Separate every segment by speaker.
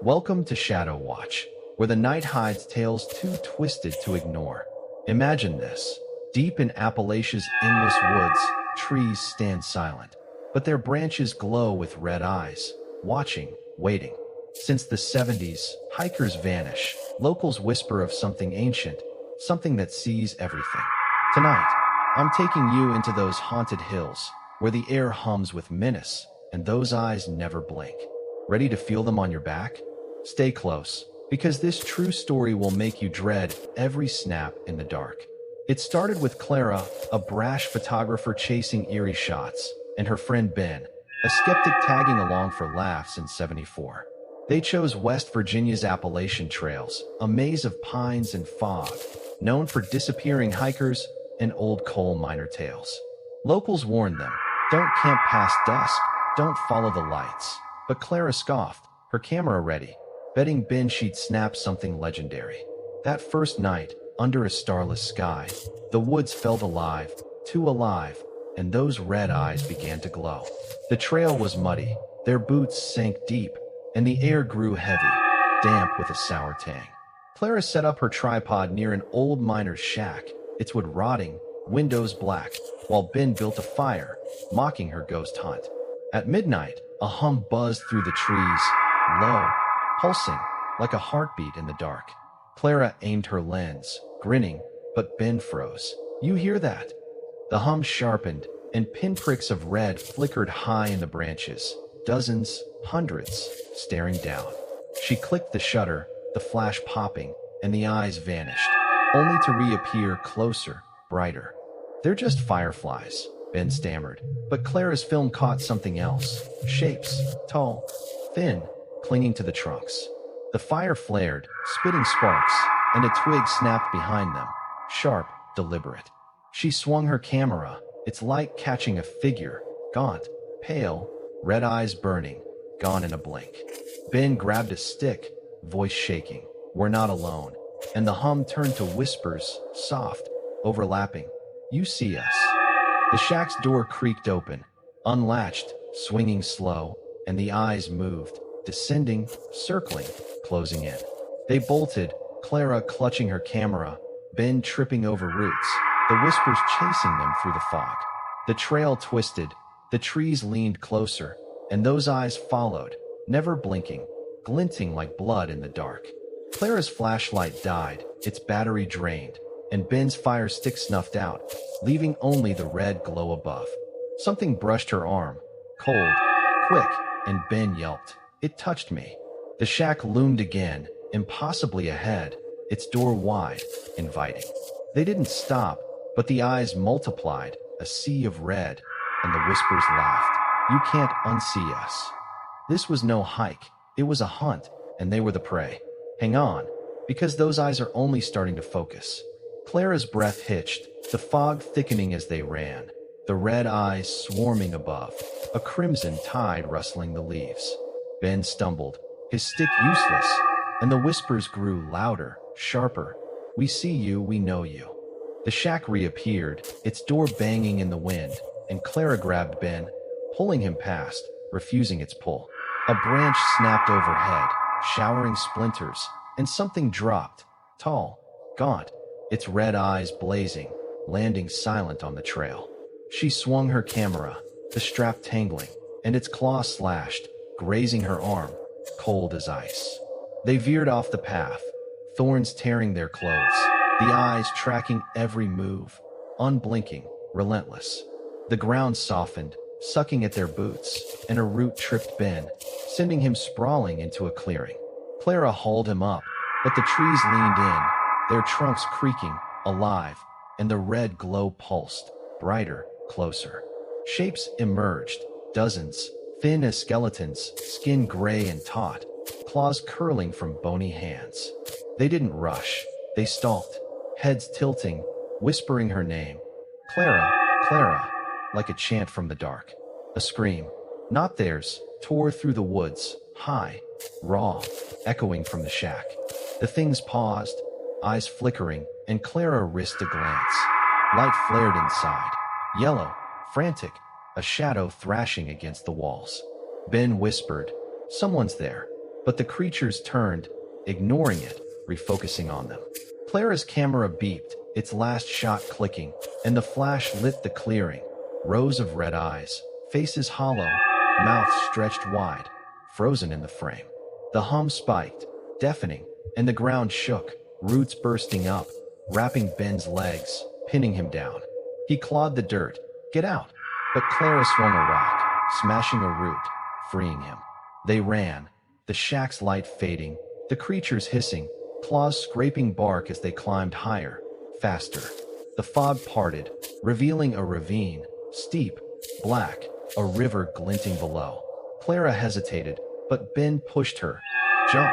Speaker 1: Welcome to Shadow Watch, where the night hides tales too twisted to ignore. Imagine this. Deep in Appalachia's endless woods, trees stand silent, but their branches glow with red eyes, watching, waiting. Since the 70s, hikers vanish. Locals whisper of something ancient, something that sees everything. Tonight, I'm taking you into those haunted hills, where the air hums with menace, and those eyes never blink. Ready to feel them on your back? Stay close, because this true story will make you dread every snap in the dark. It started with Clara, a brash photographer chasing eerie shots, and her friend Ben, a skeptic tagging along for laughs in '74. They chose West Virginia's Appalachian trails, a maze of pines and fog, known for disappearing hikers and old coal miner tales. Locals warned them, don't camp past dusk, don't follow the lights. But Clara scoffed, her camera ready, betting Ben she'd snap something legendary. That first night, under a starless sky, the woods felt alive, too alive, and those red eyes began to glow. The trail was muddy, their boots sank deep, and the air grew heavy, damp with a sour tang. Clara set up her tripod near an old miner's shack, its wood rotting, windows black, while Ben built a fire, mocking her ghost hunt. At midnight, a hum buzzed through the trees, low, pulsing, like a heartbeat in the dark. Clara aimed her lens, grinning, but Ben froze. You hear that? The hum sharpened, and pinpricks of red flickered high in the branches, dozens, hundreds, staring down. She clicked the shutter, the flash popping, and the eyes vanished, only to reappear closer, brighter. They're just fireflies, Ben stammered, but Clara's film caught something else. Shapes, tall, thin, clinging to the trunks. The fire flared, spitting sparks, and a twig snapped behind them, sharp, deliberate. She swung her camera, its light catching a figure, gaunt, pale, red eyes burning, gone in a blink. Ben grabbed a stick, voice shaking. We're not alone. And the hum turned to whispers, soft, overlapping. You see us. The shack's door creaked open, unlatched, swinging slow, and the eyes moved, descending, circling, closing in. They bolted, Clara clutching her camera, Ben tripping over roots, the whispers chasing them through the fog. The trail twisted, the trees leaned closer, and those eyes followed, never blinking, glinting like blood in the dark. Clara's flashlight died, its battery drained, and Ben's fire stick snuffed out, leaving only the red glow above. Something brushed her arm, cold, quick, and Ben yelped. It touched me. The shack loomed again, impossibly ahead, its door wide, inviting. They didn't stop, but the eyes multiplied, a sea of red, and the whispers laughed. You can't unsee us. This was no hike, it was a hunt, and they were the prey. Hang on, because those eyes are only starting to focus. Clara's breath hitched, the fog thickening as they ran, the red eyes swarming above, a crimson tide rustling the leaves. Ben stumbled, his stick useless, and the whispers grew louder, sharper. We see you, we know you. The shack reappeared, its door banging in the wind, and Clara grabbed Ben, pulling him past, refusing its pull. A branch snapped overhead, showering splinters, and something dropped, tall, gaunt, its red eyes blazing, landing silent on the trail. She swung her camera, the strap tangling, and its claw slashed, grazing her arm, cold as ice. They veered off the path, thorns tearing their clothes, the eyes tracking every move, unblinking, relentless. The ground softened, sucking at their boots, and a root tripped Ben, sending him sprawling into a clearing. Clara hauled him up, but the trees leaned in, their trunks creaking, alive, and the red glow pulsed, brighter, closer. Shapes emerged, dozens, thin as skeletons, skin gray and taut, claws curling from bony hands. They didn't rush, they stalked, heads tilting, whispering her name. Clara, Clara, like a chant from the dark. A scream, not theirs, tore through the woods, high, raw, echoing from the shack. The things paused, eyes flickering, and Clara risked a glance. Light flared inside, yellow, frantic, a shadow thrashing against the walls. Ben whispered, someone's there. but the creatures turned, ignoring it, refocusing on them. Clara's camera beeped, its last shot clicking, and the flash lit the clearing. Rows of red eyes, faces hollow, mouths stretched wide, frozen in the frame. The hum spiked, deafening, and the ground shook, roots bursting up, wrapping Ben's legs, pinning him down. He clawed the dirt. Get out! But Clara swung a rock, smashing a root, freeing him. They ran, the shack's light fading, the creatures hissing, claws scraping bark as they climbed higher, faster. The fog parted, revealing a ravine, steep, black, a river glinting below. Clara hesitated, but Ben pushed her. Jump!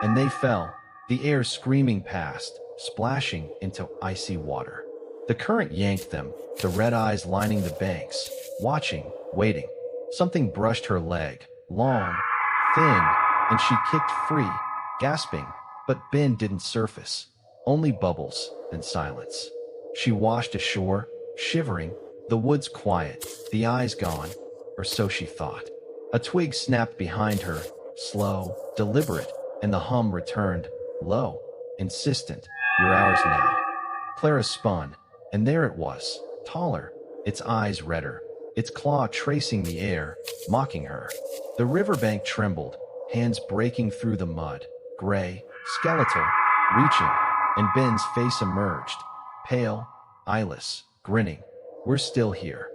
Speaker 1: And they fell, the air screaming past, splashing into icy water. The current yanked them, the red eyes lining the banks, watching, waiting. Something brushed her leg, long, thin, and she kicked free, gasping, but Ben didn't surface. Only bubbles and silence. She washed ashore, shivering, the woods quiet, the eyes gone, or so she thought. A twig snapped behind her, slow, deliberate, and the hum returned, low, insistent. You're ours now. Clara spun, and there it was, taller, its eyes redder, its claw tracing the air, mocking her. The riverbank trembled, hands breaking through the mud, gray, skeletal, reaching, and Ben's face emerged, pale, eyeless, grinning. We're still here.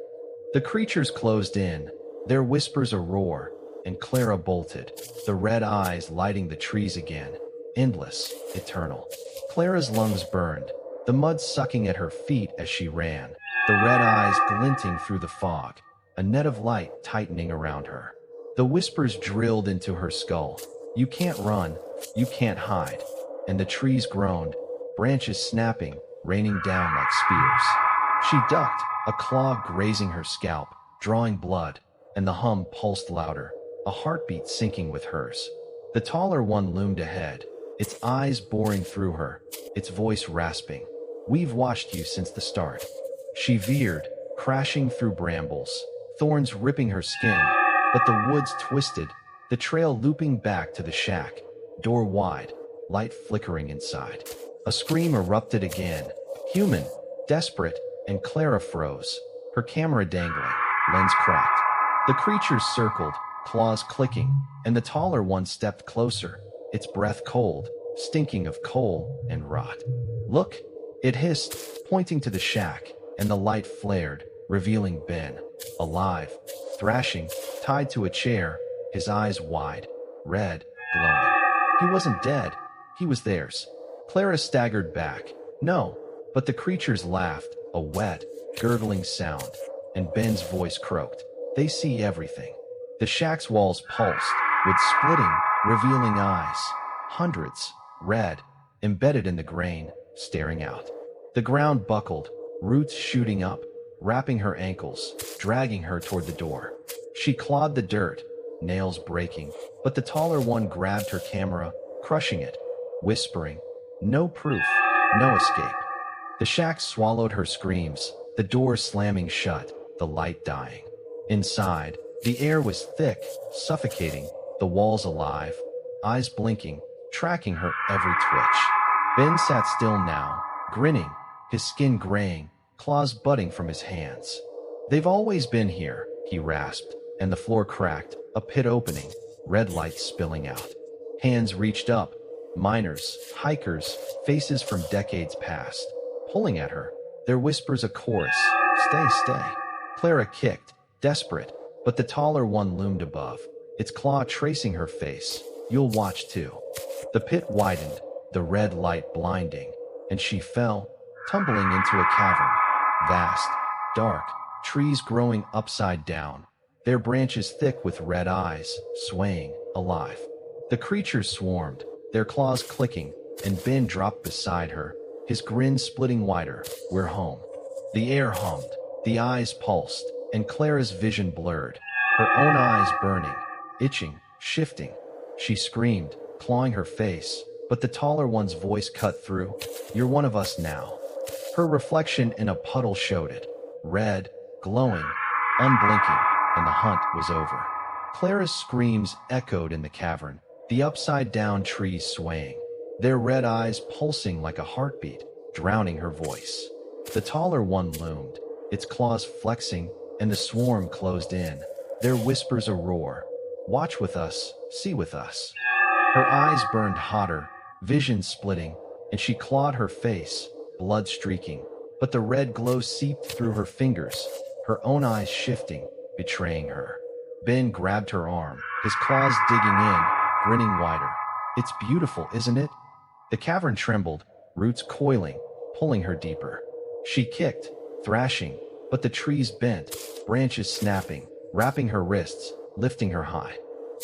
Speaker 1: The creatures closed in, their whispers a roar, and Clara bolted, the red eyes lighting the trees again, endless, eternal. Clara's lungs burned, the mud sucking at her feet as she ran, the red eyes glinting through the fog, a net of light tightening around her. The whispers drilled into her skull. You can't run, you can't hide. And the trees groaned, branches snapping, raining down like spears. She ducked, a claw grazing her scalp, drawing blood, and the hum pulsed louder, a heartbeat syncing with hers. The taller one loomed ahead, its eyes boring through her, its voice rasping. We've watched you since the start. She veered, crashing through brambles, thorns ripping her skin, but the woods twisted, the trail looping back to the shack, door wide, light flickering inside. A scream erupted again, human, desperate, and Clara froze, her camera dangling, lens cracked. The creatures circled, claws clicking, and the taller one stepped closer, its breath cold, stinking of coal and rot. Look, it hissed, pointing to the shack, and the light flared, revealing Ben, alive, thrashing, tied to a chair, his eyes wide, red, glowing. He wasn't dead, he was theirs. Clara staggered back. No, but the creatures laughed, a wet, gurgling sound, and Ben's voice croaked. They see everything. The shack's walls pulsed, with splitting, revealing eyes. Hundreds, red, embedded in the grain, staring out. The ground buckled, roots shooting up, wrapping her ankles, dragging her toward the door. She clawed the dirt, nails breaking, but the taller one grabbed her camera, crushing it, whispering, "No proof, no escape." The shack swallowed her screams, the door slamming shut, the light dying. Inside, the air was thick, suffocating, the walls alive, eyes blinking, tracking her every twitch. Ben sat still now, grinning, his skin graying, claws budding from his hands. "They've always been here," he rasped, and the floor cracked, a pit opening, red light spilling out. Hands reached up, miners, hikers, faces from decades past, pulling at her, their whispers a chorus, "Stay, stay." Clara kicked, desperate, but the taller one loomed above, its claw tracing her face. "You'll watch too." The pit widened, the red light blinding, and she fell, tumbling into a cavern, vast, dark, trees growing upside down, their branches thick with red eyes, swaying, alive. The creatures swarmed, their claws clicking, and Ben dropped beside her, his grin splitting wider. "We're home." The air hummed, the eyes pulsed, and Clara's vision blurred, her own eyes burning, itching, shifting. She screamed, clawing her face, but the taller one's voice cut through. "You're one of us now." Her reflection in a puddle showed it, red, glowing, unblinking, and the hunt was over. Clara's screams echoed in the cavern, the upside-down trees swaying, their red eyes pulsing like a heartbeat, drowning her voice. The taller one loomed, its claws flexing, and the swarm closed in, their whispers a roar. "Watch with us, see with us." Her eyes burned hotter, vision splitting, and she clawed her face, blood streaking. But the red glow seeped through her fingers, her own eyes shifting, betraying her. Ben grabbed her arm, his claws digging in, grinning wider. "It's beautiful, isn't it?" The cavern trembled, roots coiling, pulling her deeper. She kicked, thrashing, but the trees bent, branches snapping, wrapping her wrists, lifting her high.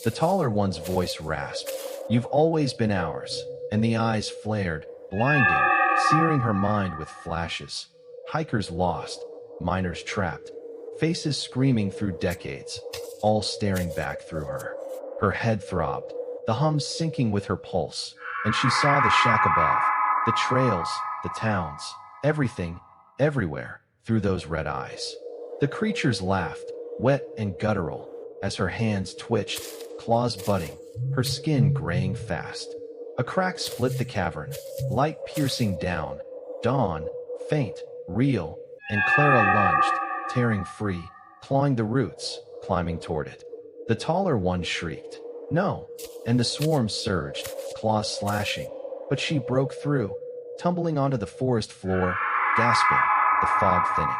Speaker 1: The taller one's voice rasped, "You've always been ours," and the eyes flared, blinding, searing her mind with flashes. Hikers lost, miners trapped, faces screaming through decades, all staring back through her. Her head throbbed, the hum sinking with her pulse, and she saw the shack above, the trails, the towns, everything, everywhere, through those red eyes. The creatures laughed, wet and guttural, as her hands twitched, claws budding, her skin graying fast. A crack split the cavern, light piercing down, dawn, faint, real, and Clara lunged, tearing free, clawing the roots, climbing toward it. The taller one shrieked, "No!" and the swarm surged, claws slashing, but she broke through, tumbling onto the forest floor, gasping, the fog thinning.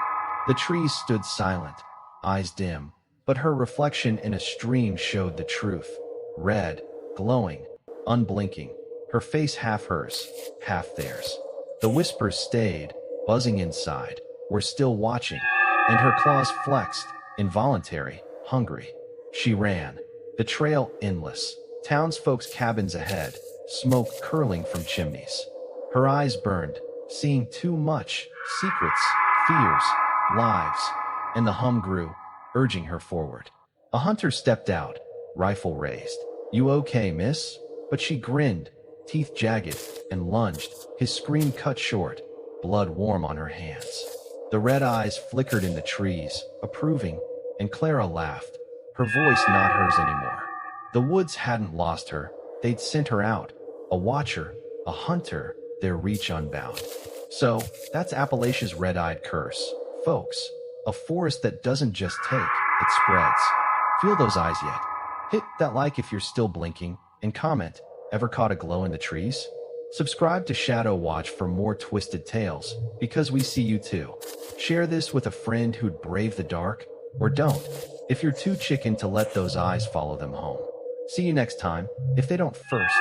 Speaker 1: The trees stood silent, eyes dim, but her reflection in a stream showed the truth. Red, glowing, unblinking, her face half hers, half theirs. The whispers stayed, buzzing inside, "We're still watching," and her claws flexed, involuntary, hungry. She ran, the trail endless, townsfolk's cabins ahead, smoke curling from chimneys. Her eyes burned, seeing too much, secrets, fears, lives, and the hum grew, urging her forward. A hunter stepped out, rifle raised. "You okay, miss?" But she grinned, teeth jagged, and lunged, his scream cut short, blood warm on her hands. The red eyes flickered in the trees, approving, and Clara laughed, her voice not hers anymore. The woods hadn't lost her, they'd sent her out, a watcher, a hunter, their reach unbound. So, that's Appalachia's red-eyed curse, folks. A forest that doesn't just take, it spreads. Feel those eyes yet? Hit that like if you're still blinking, and comment, ever caught a glow in the trees? Subscribe to Shadow Watch for more twisted tales, because we see you too. Share this with a friend who'd brave the dark, or don't, if you're too chicken to let those eyes follow them home. See you next time, if they don't first.